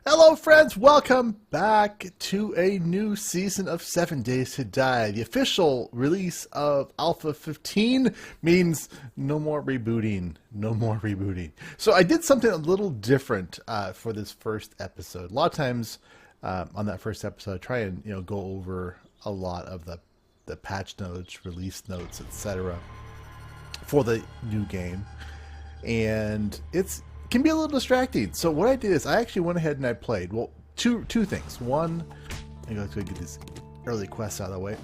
Hello friends, welcome back to a new season of 7 Days to Die. The official release of Alpha 15 means no more rebooting, no more rebooting. So I did something a little different for this first episode. A lot of times on that first episode I try and go over a lot of the patch notes, release notes, etc. for the new game. And it can be a little distracting. So what I did is I actually went ahead and I played, well, two things. One, I'm going to get these early quests out of the way.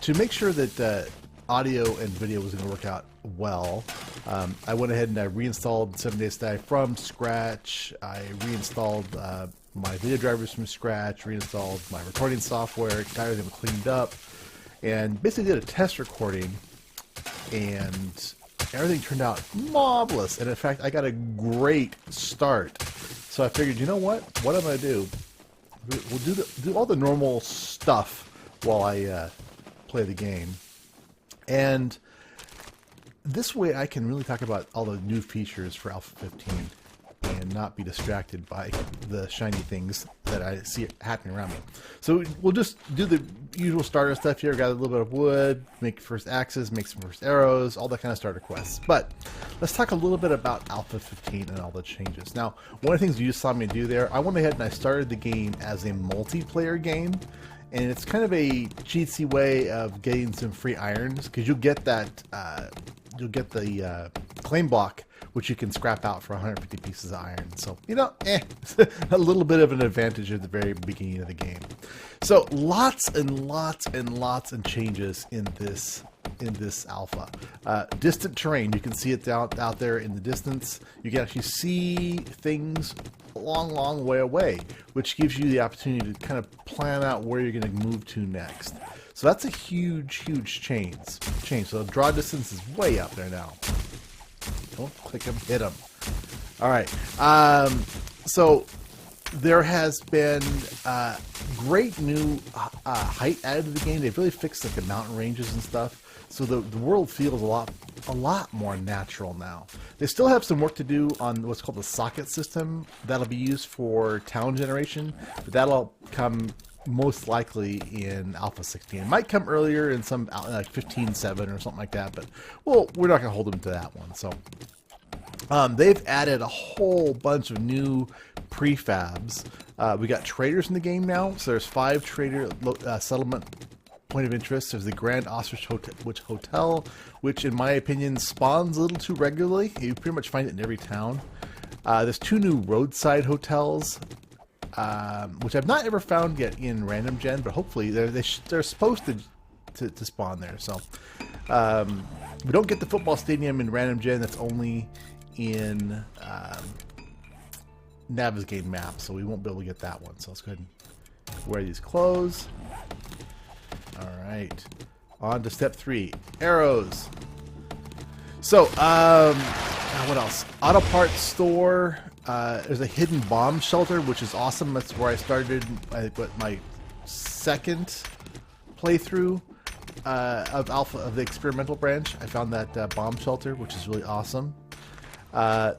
To make sure that audio and video was going to work out well, I went ahead and I reinstalled 7 Days to Die from scratch. I reinstalled my video drivers from scratch, reinstalled my recording software, got everything cleaned up, and basically did a test recording, and everything turned out marvelous. And in fact, I got a great start. So I figured, you know what I'm going to do? We'll do all the normal stuff while I play the game. And this way I can really talk about all the new features for Alpha 15 and not be distracted by the shiny things that I see happening around me. So we'll just do the usual starter stuff here. Got a little bit of wood, make first axes, make some first arrows, all that kind of starter quests. But let's talk a little bit about Alpha 15 and all the changes. Now, one of the things you saw me do there, I went ahead and I started the game as a multiplayer game. And it's kind of a cheatsy way of getting some free irons, because you'll get that, you'll get the claim block, which you can scrap out for 150 pieces of iron. So, a little bit of an advantage at the very beginning of the game. So lots and lots and lots of changes in this alpha. Distant terrain, you can see it out there in the distance. You can actually see things a long way away, which gives you the opportunity to kind of plan out where you're going to move to next. So that's a huge change. So draw distance is way out there now. Don't click them, hit them. All right. So there has been great new height added to the game. They've really fixed like the mountain ranges and stuff. So the world feels a lot more natural now. They still have some work to do on what's called the socket system. That'll be used for town generation, but that'll come most likely in Alpha 16. It might come earlier in some like 15.7 or something like that, but well, we're not going to hold them to that one. So they've added a whole bunch of new prefabs. We got traders in the game now, so there's 5 trader settlement point of interest. There's the Grand Ostrich Hotel, which in my opinion spawns a little too regularly. You pretty much find it in every town. There's 2 new roadside hotels, which I've not ever found yet in random gen, but hopefully they're supposed to spawn there. So we don't get the football stadium in random gen. That's only in Navezgane map, so we won't be able to get that one. So let's go ahead and wear these clothes. All right, on to step 3, arrows. So what else? Auto parts store. There's a hidden bomb shelter, which is awesome. That's where I started my second playthrough of Alpha, of the experimental branch. I found that bomb shelter, which is really awesome.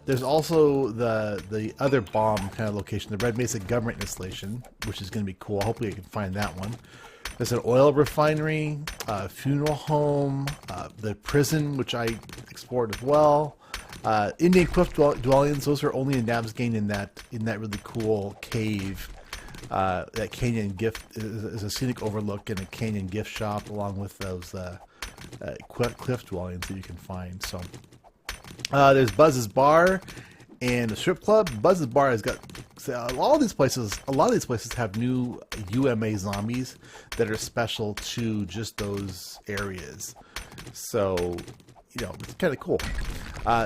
There's also the other bomb kind of location, the Red Mesa government installation, which is going to be cool. Hopefully I can find that one. There's an oil refinery, funeral home, the prison, which I explored as well. Indian cliff dwellings, those are only in Navezgane in that really cool cave. That canyon gift is a scenic overlook and a canyon gift shop, along with those cliff dwellings that you can find. So there's Buzz's Bar and a strip club. Buzz's Bar has got a lot of these places have new UMA zombies that are special to just those areas. So it's kind of cool.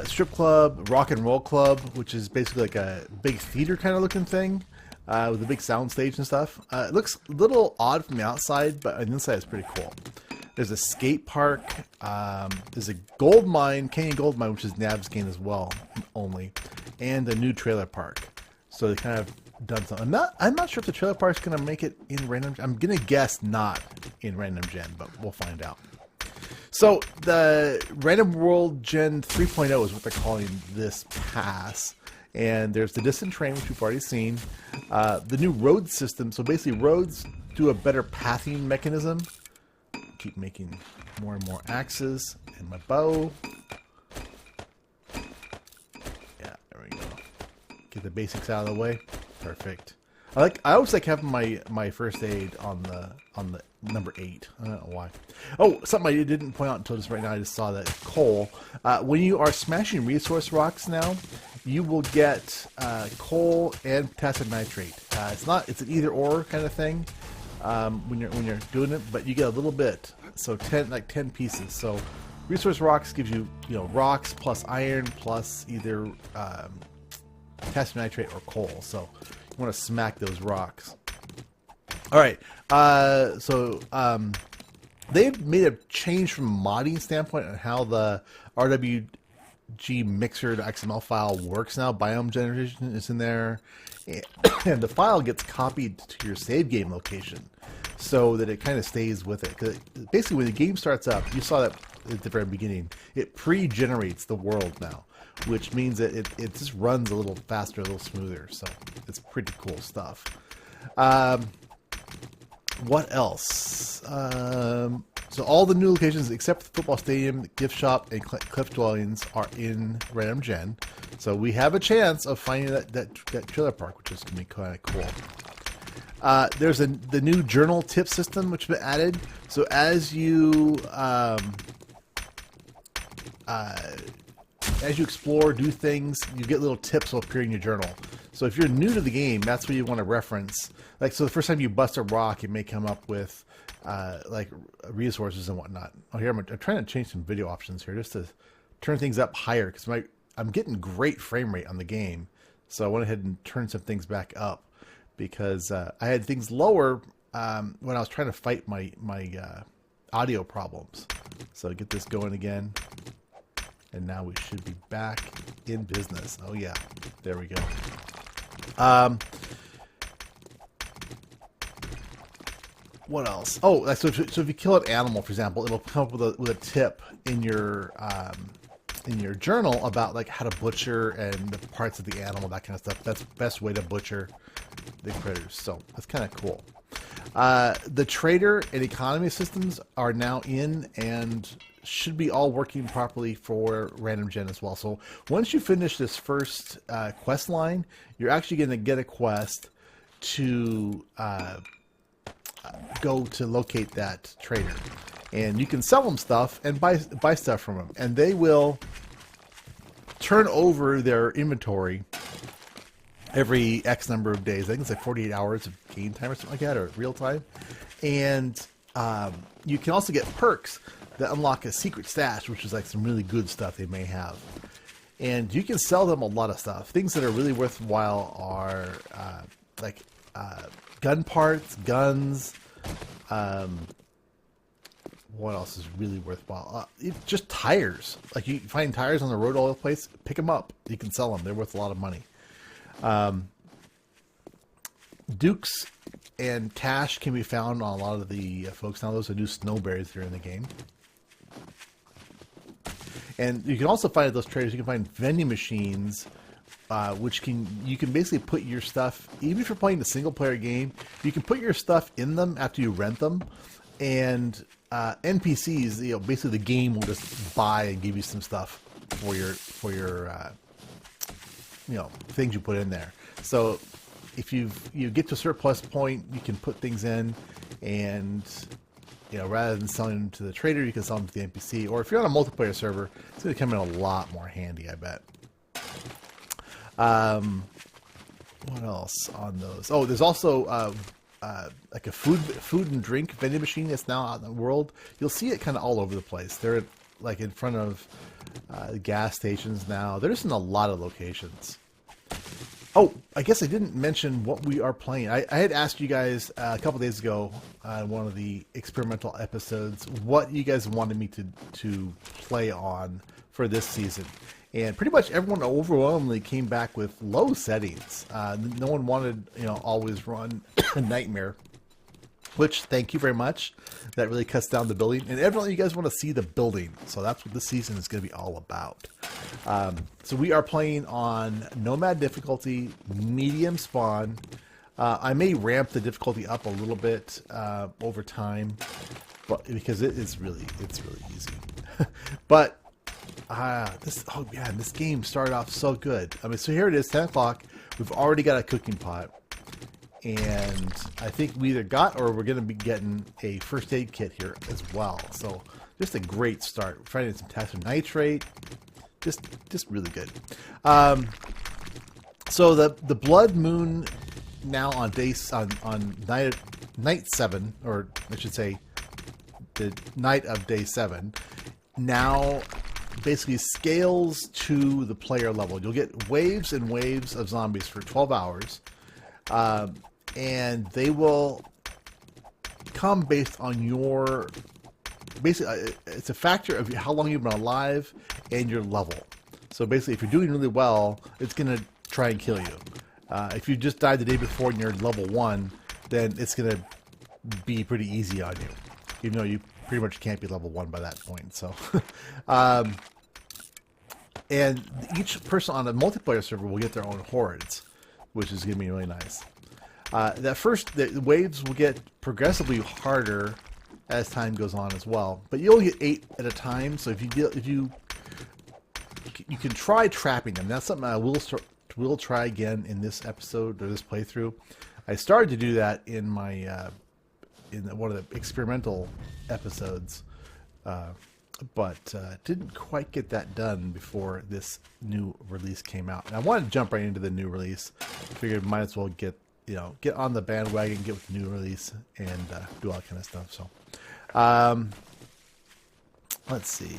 Strip club, rock and roll club, which is basically like a big theater kind of looking thing with a big sound stage and stuff. It looks a little odd from the outside, but on the inside it's pretty cool. There's a skate park. There's a gold mine, canyon gold mine, which is Navezgane as well only, and a new trailer park. So they kind of done something. I'm not sure if the trailer park's going to make it in random. I'm going to guess not in random gen, but we'll find out. So the Random World Gen 3.0 is what they're calling this pass. And there's the distant train, which we've already seen. The new road system. So basically, roads do a better pathing mechanism. Keep making more and more axes and my bow. Yeah, there we go. Get the basics out of the way. Perfect. I always like having my first aid on the number 8. I don't know why. Oh, something I didn't point out until just right now. I just saw that coal. When you are smashing resource rocks now, you will get coal and potassium nitrate. It's an either or kind of thing when you're doing it, but you get a little bit. So 10 pieces. So resource rocks gives you rocks plus iron plus either potassium nitrate or coal. So you want to smack those rocks. All right. They've made a change from a modding standpoint on how the RWG mixer to XML file works now. Biome generation is in there, and the file gets copied to your save game location so that it kind of stays with it. Because basically, when the game starts up, you saw that at the very beginning, it pre-generates the world now, which means that it just runs a little faster, a little smoother. So it's pretty cool stuff. What else? So all the new locations except the football stadium, gift shop, and cliff dwellings are in Random Gen. So we have a chance of finding that trailer park, which is going to be kind of cool. There's the new journal tip system, which has been added. So as you explore, do things, you get little tips will appear in your journal. So if you're new to the game, that's what you want to reference. Like, so the first time you bust a rock, it may come up with like resources and whatnot. Oh, here I'm trying to change some video options here just to turn things up higher because I'm getting great frame rate on the game. So I went ahead and turned some things back up because I had things lower when I was trying to fight my audio problems. So get this going again. And now we should be back in business. Oh yeah, there we go. What else? Oh, so if you kill an animal, for example, it'll come up with a tip in your journal about like how to butcher and the parts of the animal, that kind of stuff. That's the best way to butcher the critters. So that's kind of cool. The trader and economy systems are now in and should be all working properly for Random Gen as well. So once you finish this first quest line, you're actually going to get a quest to go to locate that trader, and you can sell them stuff and buy stuff from them, and they will turn over their inventory every X number of days. I think it's like 48 hours of game time or something like that, or real time. And you can also get perks that unlock a secret stash, which is like some really good stuff they may have. And you can sell them a lot of stuff. Things that are really worthwhile are gun parts, guns. What else is really worthwhile? Just tires. Like you find tires on the road all over the place, pick them up. You can sell them. They're worth a lot of money. Dukes and cash can be found on a lot of the folks now. Those are new snowberries that are in the game. And you can also find at those traders, you can find vending machines, which you can basically put your stuff, even if you're playing the single player game, you can put your stuff in them after you rent them. And NPCs, basically the game will just buy and give you some stuff for your things you put in there. So if you get to a surplus point, you can put things in, and rather than selling them to the trader, you can sell them to the NPC. Or if you're on a multiplayer server, it's going to come in a lot more handy, I bet. What else on those? Oh, there's also like a food and drink vending machine that's now out in the world. You'll see it kind of all over the place. They're like in front of gas stations now. They're just in a lot of locations. Oh, I guess I didn't mention what we are playing. I had asked you guys a couple days ago on one of the experimental episodes what you guys wanted me to play on for this season. And pretty much everyone overwhelmingly came back with low settings. No one wanted, always run Nightmare. which thank you very much. That really cuts down the building. And evidently you guys want to see the building. So that's what this season is going to be all about. So we are playing on Nomad difficulty, medium spawn. I may ramp the difficulty up a little bit over time, but because it's really easy. But this game started off so good. I mean, so here it is, 10 o'clock. We've already got a cooking pot, and I think we either got or we're going to be getting a first aid kit here as well. So just a great start. We're finding some potassium nitrate, just really good. So the blood moon now on night 7, or I should say the night of day 7, now basically scales to the player level. You'll get waves and waves of zombies for 12 hours, and they will come based on your basically it's a factor of how long you've been alive and your level. So basically, if you're doing really well, it's gonna try and kill you. If you just died the day before and you're level 1, then it's gonna be pretty easy on you, even though you pretty much can't be level 1 by that point. So, and each person on a multiplayer server will get their own hordes, which is gonna be really nice. The waves will get progressively harder as time goes on as well, but you only get 8 at a time. So if you can try trapping them. That's something I will try again in this episode or this playthrough. I started to do that in my one of the experimental episodes, but didn't quite get that done before this new release came out. And I wanted to jump right into the new release. Figured might as well get on the bandwagon, get with the new release, and do all that kind of stuff. So, let's see.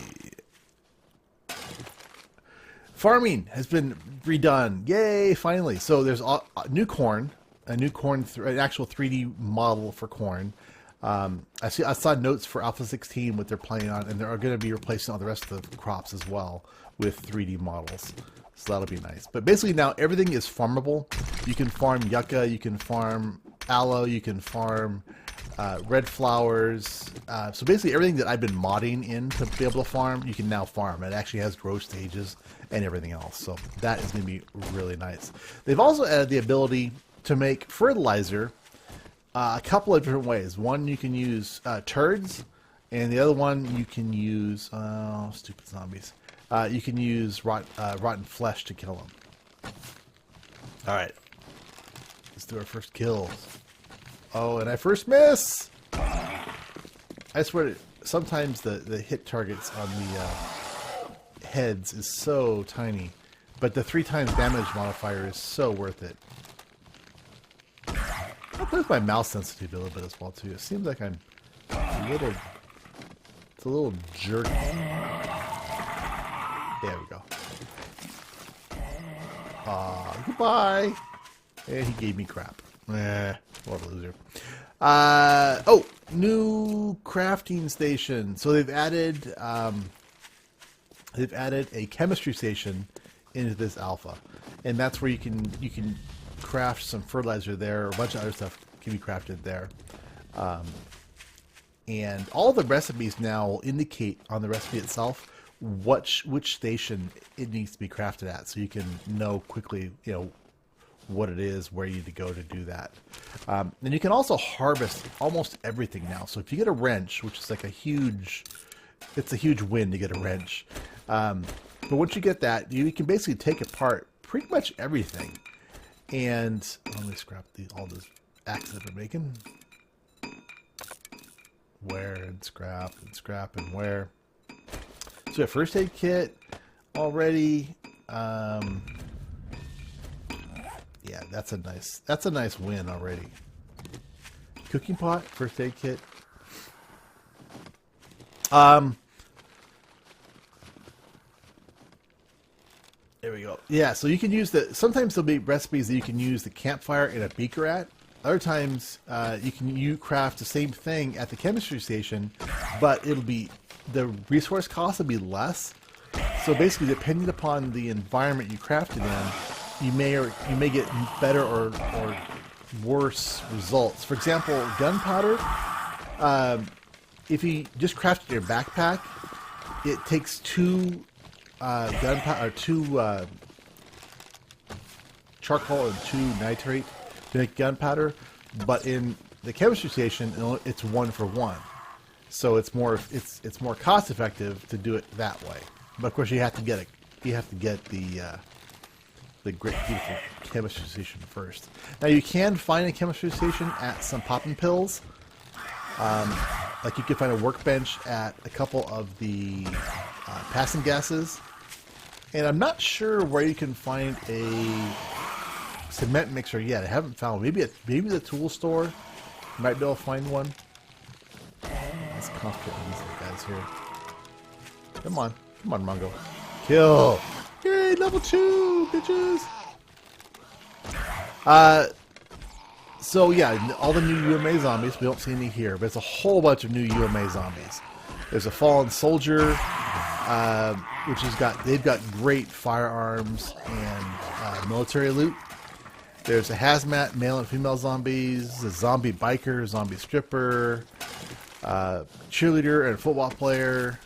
Farming has been redone. Yay, finally. So there's new corn, an actual 3D model for corn. I saw notes for Alpha 16, what they're planning on, and they're going to be replacing all the rest of the crops as well with 3D models. So that'll be nice. But basically now everything is farmable. You can farm yucca, you can farm aloe, you can farm red flowers. So basically everything that I've been modding in to be able to farm, you can now farm. It actually has growth stages and everything else. So that is going to be really nice. They've also added the ability to make fertilizer a couple of different ways. One, you can use turds, and the other one you can use stupid zombies. You can use rotten flesh to kill them. All right, let's do our first kills. Oh, and I first miss. I swear, sometimes the hit targets on the heads is so tiny, but the 3 times damage modifier is so worth it. I'll play with my mouse sensitivity a little bit as well too. It seems like I'm it's a little jerky. There we go. Goodbye. And he gave me crap. What a loser. Oh, new crafting station. So they've added a chemistry station into this alpha, and that's where you can craft some fertilizer there. A bunch of other stuff can be crafted there. And all the recipes now will indicate on the recipe itself which station it needs to be crafted at, so you can know quickly, what it is, where you need to go to do that. And you can also harvest almost everything now. So if you get a wrench, which is like it's a huge win to get a wrench. But once you get that, you can basically take apart pretty much everything. And let me scrap all those axes that we're making. Wear and scrap and wear. So we have first aid kit already. Yeah, that's a nice win already. Cooking pot, first aid kit. There we go. Yeah, so you can use sometimes there'll be recipes that you can use the campfire and a beaker at. Other times, you craft the same thing at the chemistry station, but the resource cost will be less. So basically, depending upon the environment you crafted in, you may get better or worse results. For example, gunpowder. If you just craft your backpack, it takes 2 gunpowder, 2 charcoal and 2 nitrate to make gunpowder. But in the chemistry station, it's 1 for 1. So it's more cost effective to do it that way. But of course, you have to get the great beautiful chemistry station first. Now you can find a chemistry station at some popping pills. Like you can find a workbench at a couple of the passing gases. And I'm not sure where you can find a cement mixer yet. I haven't found one. Maybe the tool store. You might be able to find one. Let's concentrate on these guys here. Come on, Mongo. Kill. Yay, level 2, bitches. So yeah, all the new UMA zombies. We don't see any here, but there's a whole bunch of new UMA zombies. There's a fallen soldier, which they've got great firearms and military loot. There's a hazmat, male and female zombies, a zombie biker, zombie stripper, cheerleader and football player,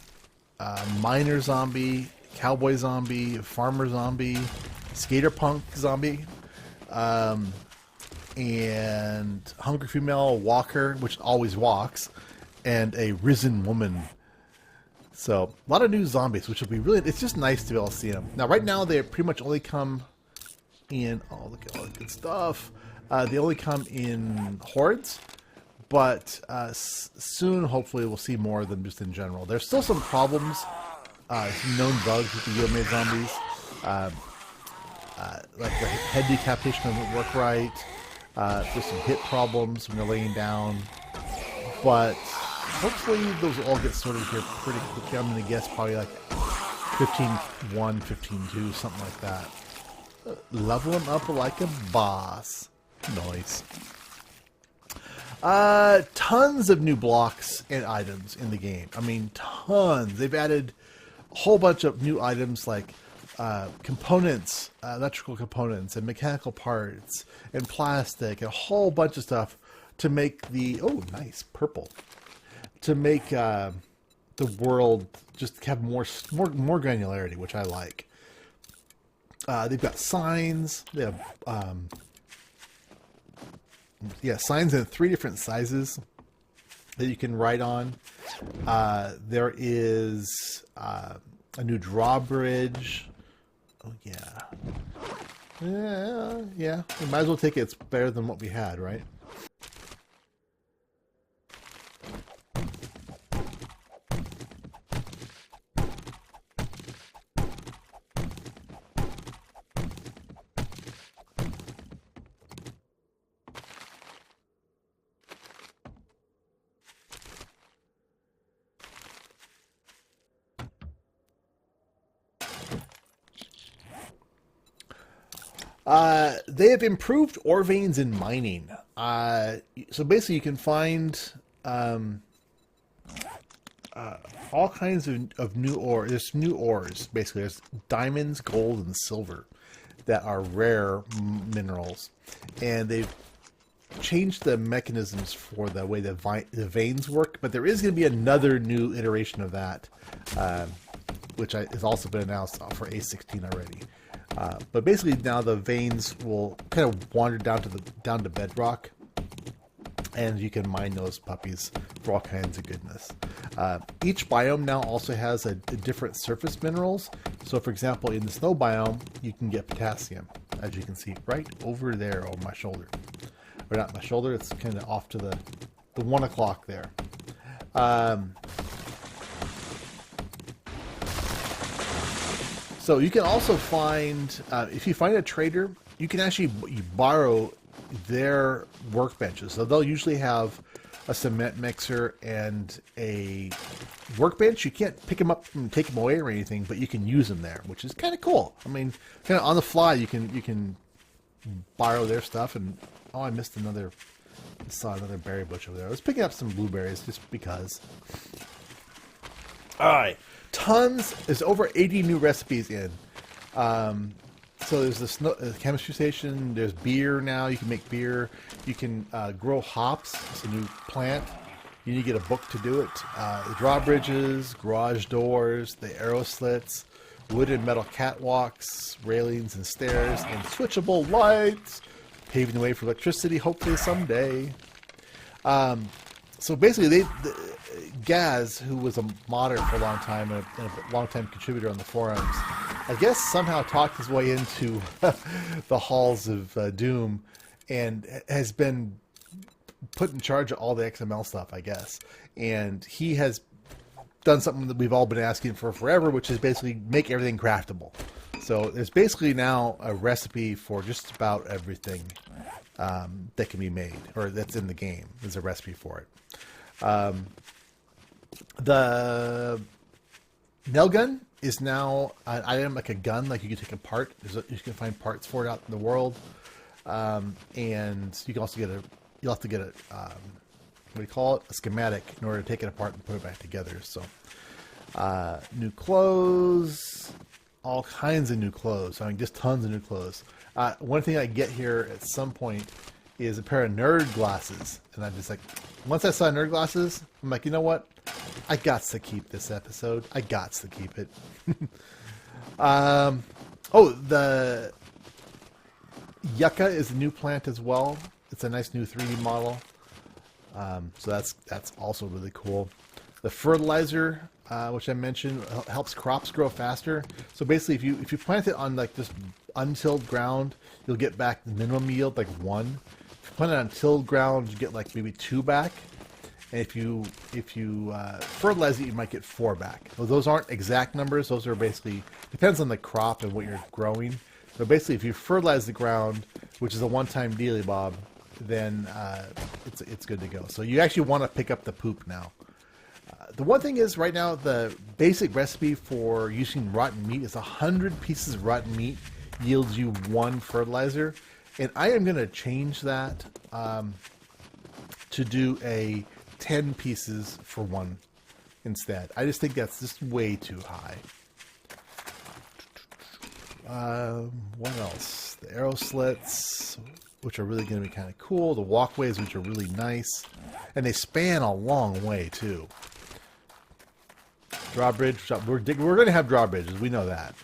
miner zombie, cowboy zombie, farmer zombie, skater punk zombie, and hungry female walker, which always walks, and a risen woman. So a lot of new zombies, which will be really, it's just nice to be able to see them. Now right now they pretty much only come in, oh look at all the good stuff, they only come in hordes, but soon hopefully we'll see more of them just in general. There's still some problems, some known bugs with the UMA zombies, like the head decapitation doesn't work right. There's some hit problems when they're laying down, but hopefully those will all get sorted here pretty quickly. I'm going to guess probably like 15-1, 15-2, something like that. Level them up like a boss. Nice. Tons of new blocks and items in the game. I mean, tons. They've added a whole bunch of new items like components, electrical components and mechanical parts and plastic and a whole bunch of stuff to make the, oh nice, purple, to make the world just have more granularity, which I like. They've got signs. They have signs in 3 different sizes that you can write on. There is a new drawbridge. Oh yeah. Yeah. We might as well take it. It's better than what we had, right? They have improved ore veins in mining. So basically you can find all kinds of new ore. There's new ores, basically. There's diamonds, gold, and silver that are rare minerals. And they've changed the mechanisms for the way the veins work. But there is going to be another new iteration of that, which has also been announced for A16 already. But basically now the veins will kind of wander down to bedrock, and you can mine those puppies for all kinds of goodness. Each biome now also has a different surface minerals. So for example, in the snow biome, you can get potassium, as you can see right over there on my shoulder. Or not my shoulder, it's kind of off to the 1 o'clock there. So you can also find, if you find a trader, you can actually borrow their workbenches. So they'll usually have a cement mixer and a workbench. You can't pick them up and take them away or anything, but you can use them there, which is kind of cool. I mean, kind of on the fly, you can borrow their stuff. And oh, I saw another berry bush over there. I was picking up some blueberries just because. All right. There's over 80 new recipes in. So there's this chemistry station. There's beer now. You can make beer. You can grow hops. It's a new plant. You need to get a book to do it. The drawbridges, garage doors, the arrow slits, wood and metal catwalks, railings and stairs, and switchable lights, paving the way for electricity, hopefully someday. So basically, Gaz, who was a modder for a long time and a long-time contributor on the forums, I guess somehow talked his way into the halls of Doom and has been put in charge of all the XML stuff, I guess. And he has done something that we've all been asking for forever, which is basically make everything craftable. So there's basically now a recipe for just about everything that can be made, or that's in the game. There's a recipe for it. The nail gun is now an item like a gun, like you can take apart. You can find parts for it out in the world, and you can also get you'll have to get a what do you call it? A schematic in order to take it apart and put it back together. So new clothes, all kinds of new clothes. I mean, just tons of new clothes. One thing I get here at some point is a pair of nerd glasses, and I'm just like, once I saw nerd glasses, I'm like, you know what? I got to keep this episode. I got to keep it. Oh, the yucca is a new plant as well. It's a nice new 3D model. So that's also really cool. The fertilizer, which I mentioned, helps crops grow faster. So basically, if you plant it on like this untilled ground, you'll get back the minimum yield, like 1. If you plant it on tilled ground, you get like maybe 2 back. And if you fertilize it, you might get 4 back. Well, those aren't exact numbers. Those are basically, depends on the crop and what you're growing. So basically, if you fertilize the ground, which is a one-time dealy bob, then it's good to go. So you actually want to pick up the poop now. The one thing is, right now, the basic recipe for using rotten meat is 100 pieces of rotten meat yields you 1 fertilizer. And I am going to change that to do a 10 pieces for 1 instead. I just think that's just way too high. What else? The arrow slits, which are really going to be kind of cool. The walkways, which are really nice. And they span a long way, too. Drawbridge. We're going to have drawbridges. We know that.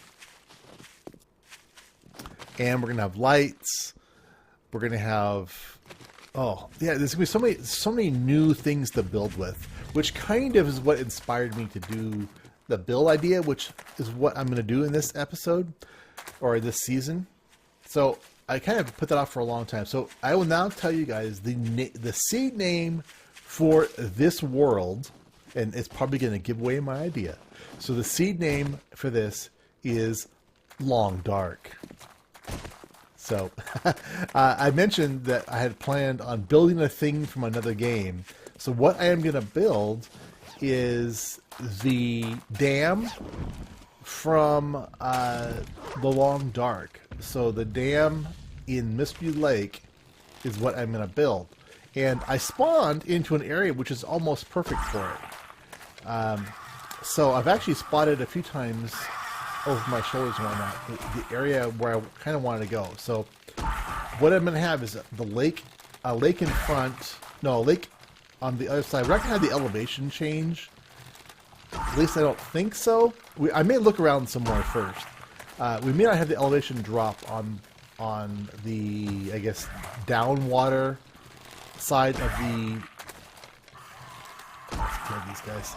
And we're going to have lights. We're going to have... Oh, yeah, there's going to be so many new things to build with, which kind of is what inspired me to do the build idea, which is what I'm going to do in this episode, or this season. So I kind of put that off for a long time. So I will now tell you guys the seed name for this world, and it's probably going to give away my idea. So the seed name for this is Long Dark. So I mentioned that I had planned on building a thing from another game. So what I am going to build is the dam from the Long Dark. So the dam in Mystery Lake is what I'm going to build. And I spawned into an area which is almost perfect for it. So I've actually spotted a few times over my shoulders and whatnot, the area where I kind of wanted to go. So what I'm going to have is a lake in front, no, a lake on the other side. We're not going to have the elevation change. At least I don't think so. I may look around some more first. We may not have the elevation drop on the, I guess, downwater side of the... Let's kill these guys.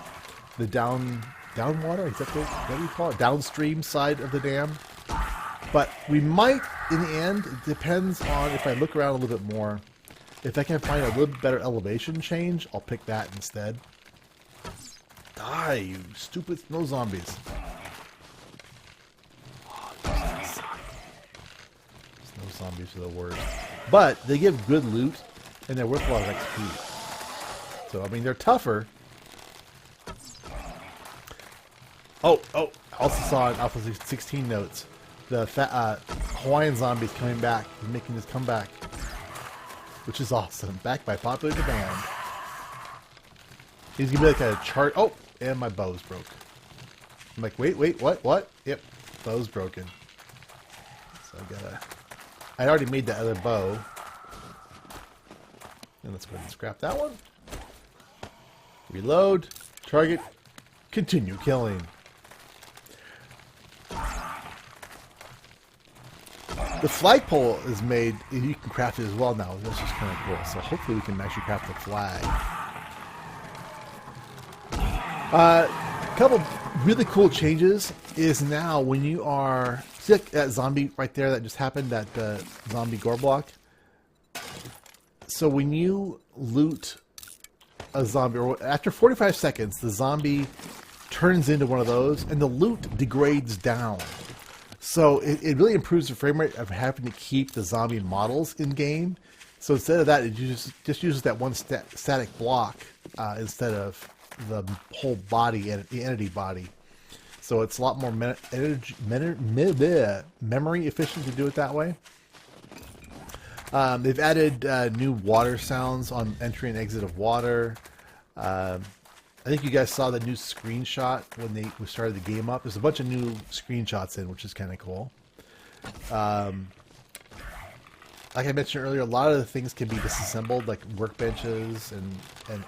The downwater, is that what you call it? Downstream side of the dam. But we might, in the end, it depends on if I look around a little bit more. If I can find a little better elevation change, I'll pick that instead. Die, you stupid snow zombies. Oh, snow zombies are the worst. But they give good loot, and they're worth a lot of XP. So, I mean, they're tougher. Oh, also saw in Alpha 16 notes, the Hawaiian zombies coming back, making this comeback, which is awesome. Back by popular demand. He's gonna be like a chart. Oh, and my bow's broke. I'm like, wait, what? Yep, bow's broken. I already made that other bow. And let's go ahead and scrap that one. Reload. Target. Continue killing. The flagpole is made, you can craft it as well now. That's just kind of cool. So hopefully we can actually craft the flag. A couple really cool changes is now when you are, see that zombie right there that just happened, that zombie gore block? So when you loot a zombie, or after 45 seconds, the zombie turns into one of those and the loot degrades down. So it really improves the frame rate of having to keep the zombie models in game. So instead of that, it just uses that one static block instead of the whole body and the entity body. So it's a lot more memory efficient to do it that way. They've added new water sounds on entry and exit of water. I think you guys saw the new screenshot when we started the game up. There's a bunch of new screenshots in, which is kind of cool. Like I mentioned earlier, a lot of the things can be disassembled, like workbenches and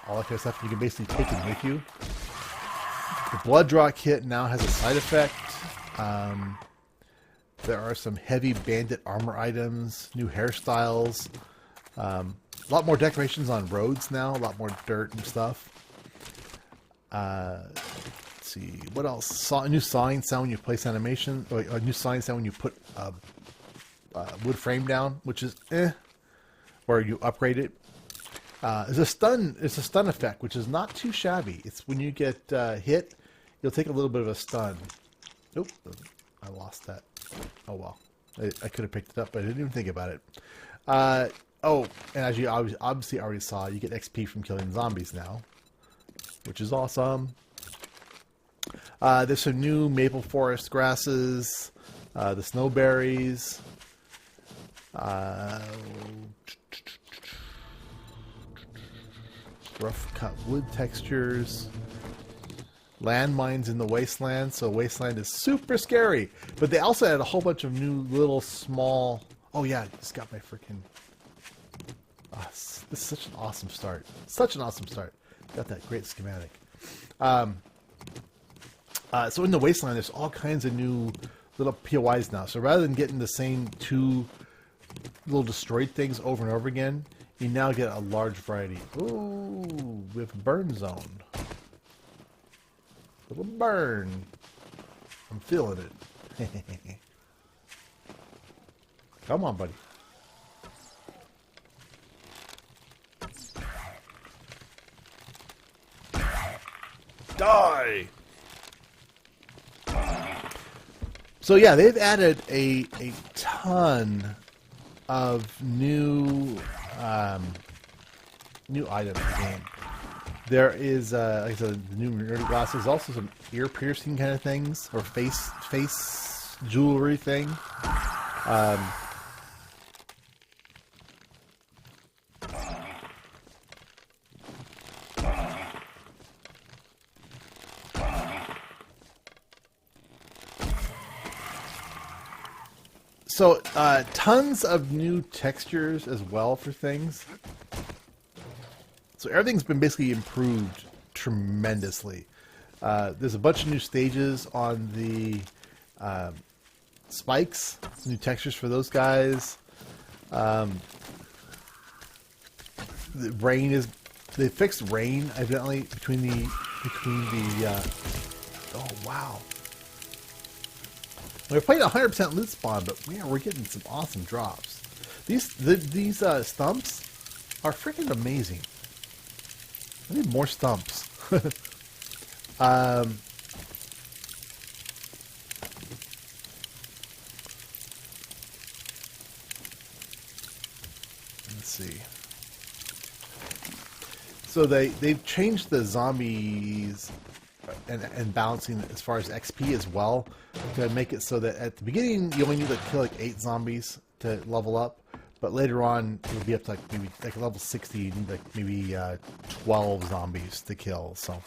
all that kind of stuff. You can basically take them with you. The blood draw kit now has a side effect. There are some heavy bandit armor items, new hairstyles, a lot more decorations on roads now, a lot more dirt and stuff. Let's see, what else? A new sawing sound when you place animation, or a new sawing sound when you put wood frame down, which is where you upgrade it. It's a stun effect, which is not too shabby. It's when you get hit, you'll take a little bit of a stun. Oop, I lost that. Oh well, I could have picked it up, but I didn't even think about it. Oh, and as you obviously already saw, you get XP from killing zombies now, which is awesome. There's some new maple forest grasses, the snowberries, rough cut wood textures, landmines in the wasteland. So wasteland is super scary, but they also added a whole bunch of new little small. Oh yeah, I just got my freaking. This is such an awesome start. Such an awesome start. Got that great schematic. So in the wasteland, there's all kinds of new little POIs now. So rather than getting the same two little destroyed things over and over again, you now get a large variety. Ooh, we have a burn zone. Little burn. I'm feeling it. Come on, buddy. Die! So yeah, they've added a ton of new items in the game. There is like I said, the new nerdy glasses, also some ear piercing kind of things, or face jewelry thing. So, tons of new textures as well for things. So everything's been basically improved tremendously. There's a bunch of new stages on the spikes, new textures for those guys. The rain is, they fixed rain evidently between the oh wow. We're playing 100% loot spawn, but man, we're getting some awesome drops. These stumps are freaking amazing. I need more stumps. Let's see. So they've changed the zombies and balancing as far as XP as well, to make it so that at the beginning you only need to kill like 8 zombies to level up, but later on it'll be up to like maybe like level 60 you need like maybe 12 zombies to kill. So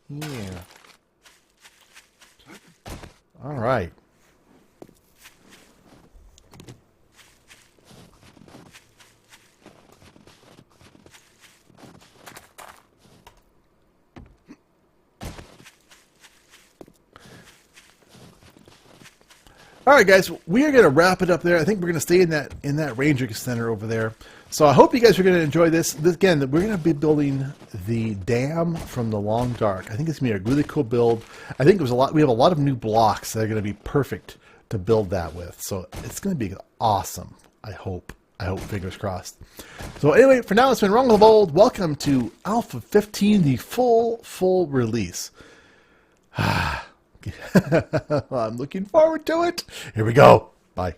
Yeah. All right. All right, guys, we are going to wrap it up there. I think we're going to stay in that Ranger Center over there. So I hope you guys are going to enjoy this. Again, we're going to be building the dam from the Long Dark. I think it's going to be a really cool build. I think we have a lot of new blocks that are going to be perfect to build that with. So it's going to be awesome. I hope, fingers crossed. So anyway, for now, it's been RongoTheBold. Welcome to Alpha 15, the full release. I'm looking forward to it. Here we go. Bye.